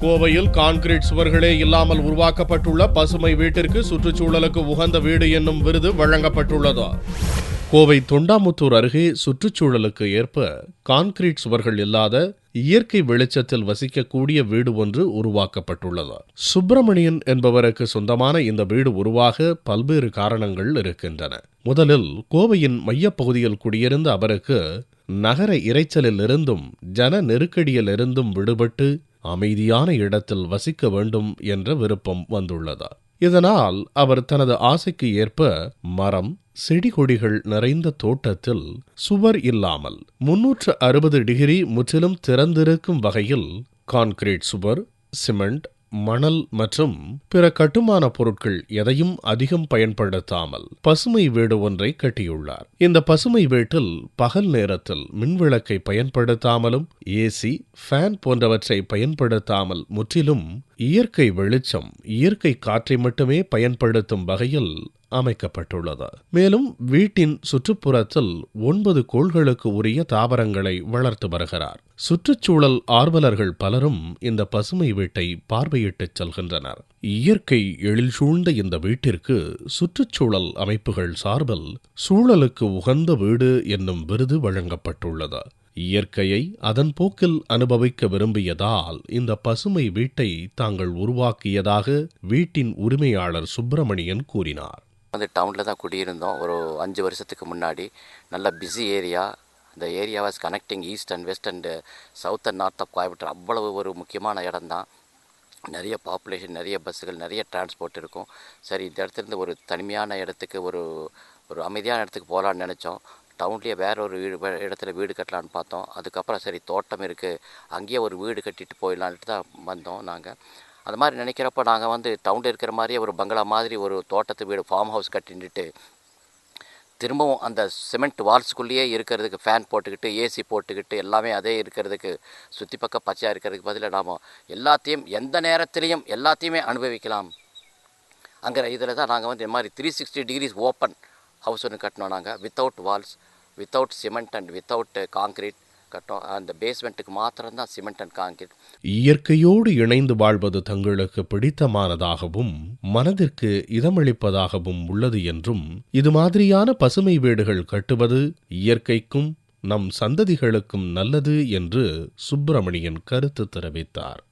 கோவையில் கான்கிரீட் சுவர்களே இல்லாமல் உருவாக்கப்பட்டுள்ள பசுமை வீட்டிற்கு சுற்றுச்சூழலுக்கு உகந்த வீடு என்னும் விருது வழங்கப்பட்டுள்ளது. கோவை தொண்டாமுத்தூர் அருகே சுற்றுச்சூழலுக்கு ஏற்ப கான்கிரீட் சுவர்கள் இல்லாத இயற்கை வெளிச்சத்தில் வசிக்கக்கூடிய வீடு ஒன்று உருவாக்கப்பட்டுள்ளது. சுப்பிரமணியன் என்பவருக்கு சொந்தமான இந்த வீடு உருவாக பல்வேறு காரணங்கள் இருக்கின்றன. முதலில் கோவையின் மையப்பகுதியில் குடியிருந்த அவருக்கு நகர இரைச்சலில் இருந்தும் ஜன நெருக்கடியில் இருந்தும் விடுபட்டு அமைதியான இடத்தில் வசிக்க வேண்டும் என்ற விருப்பம் வந்துள்ளது. இதனால் அவர் தனது ஆசைக்கு ஏற்ப மரம் செடி கொடிகள் நிறைந்த தோட்டத்தில் சுவர் இல்லாமல் 360 டிகிரி முற்றிலும் திறந்திருக்கும் வகையில் கான்கிரீட் சுவர், சிமெண்ட், மணல் மற்றும் பிற கட்டுமான பொருட்கள் எதையும் அதிகம் பயன்படுத்தாமல் பசுமை வீடு ஒன்றை கட்டியுள்ளார். இந்த பசுமை வீட்டில் பகல் நேரத்தில் மின்விளக்கை பயன்படுத்தாமலும் ஏசி, ஃபேன் போன்றவற்றை பயன்படுத்தாமல் முற்றிலும் இயற்கை வெளிச்சம், இயற்கை காற்றை மட்டுமே பயன்படுத்தும் வகையில் அமைக்கப்பட்டுள்ளது. மேலும் வீட்டின் சுற்றுப்புறத்தில் 9 கோள்களுக்கு உரிய தாவரங்களை வளர்த்து வருகிறார். சுற்றுச்சூழல் ஆர்வலர்கள் பலரும் இந்த பசுமை வீட்டை பார்வையிட்டுச் செல்கின்றனர். இயற்கை எழில் சூழ்ந்த இந்த வீட்டிற்கு சுற்றுச்சூழல் அமைப்புகள் சார்பில் சூழலுக்கு உகந்த வீடு என்னும் விருது வழங்கப்பட்டுள்ளது. இயற்கையை அதன் போக்கில் அனுபவிக்க விரும்பியதால் இந்த பசுமை வீட்டை தாங்கள் உருவாக்கியதாக வீட்டின் உரிமையாளர் சுப்பிரமணியன் கூறினார். டவுனில் தான் குடியிருந்தோம். ஒரு 5 வருஷத்துக்கு முன்னாடி நல்ல பிஸி ஏரியா. இந்த area was connecting east and west and south and north of Coimbatore. அவ்வளவு ஒரு முக்கியமான இடம் தான். நிறைய பாப்புலேஷன், நிறைய பஸ்ஸுகள், நிறைய டிரான்ஸ்போர்ட் இருக்கும். சரி, இந்த இடத்துலேருந்து ஒரு தனிமையான இடத்துக்கு, ஒரு அமைதியான இடத்துக்கு போகலான்னு நினச்சோம். டவுன்லேயே வேற ஒரு இடத்துல வீடு கட்டலான்னு பார்த்தோம். அதுக்கப்புறம் சரி, தோட்டம் இருக்குது, அங்கேயே ஒரு வீடு கட்டிட்டு போயிடலான்ட்டு தான் வந்தோம். நாங்கள் அது மாதிரி நினைக்கிறப்ப நாங்கள் டவுனில் இருக்கிற மாதிரியே ஒரு பங்களா மாதிரி ஒரு தோட்டத்து வீடு, ஃபார்ம் ஹவுஸ் கட்டிட்டு திரும்பவும் அந்த சிமெண்ட் வால்ஸ்குள்ளேயே இருக்கிறதுக்கு ஃபேன் போட்டுக்கிட்டு, ஏசி போட்டுக்கிட்டு, எல்லாமே அதே இருக்கிறதுக்கு, சுற்றி பக்கம் பச்சையாக இருக்கிறதுக்கு பதிலாக நாம் எல்லாத்தையும் எந்த நேரத்துலேயும் எல்லாத்தையுமே அனுபவிக்கலாம் அங்கிற இதில் தான் நாங்கள் இந்த மாதிரி 360 டிகிரிஸ் ஓப்பன் ஹவுஸ் ஒன்று கட்டினோம். நாங்கள் without walls, without cement and without concrete கட்டோம். அந்த பேஸ்மெண்ட்டுக்கு மாத்திரம்தான் சிமெண்ட் அண்ட் காங்கிரீட். இயற்கையோடு இணைந்து வாழ்வது தங்களுக்கு பிடித்தமானதாகவும் மனதிற்கு இதமளிப்பதாகவும் உள்ளது என்றும், இது மாதிரியான பசுமை வீடுகள் கட்டுவது இயற்கைக்கும் நம் சந்ததிகளுக்கும் நல்லது என்று சுப்பிரமணியன் கருத்து தெரிவித்தார்.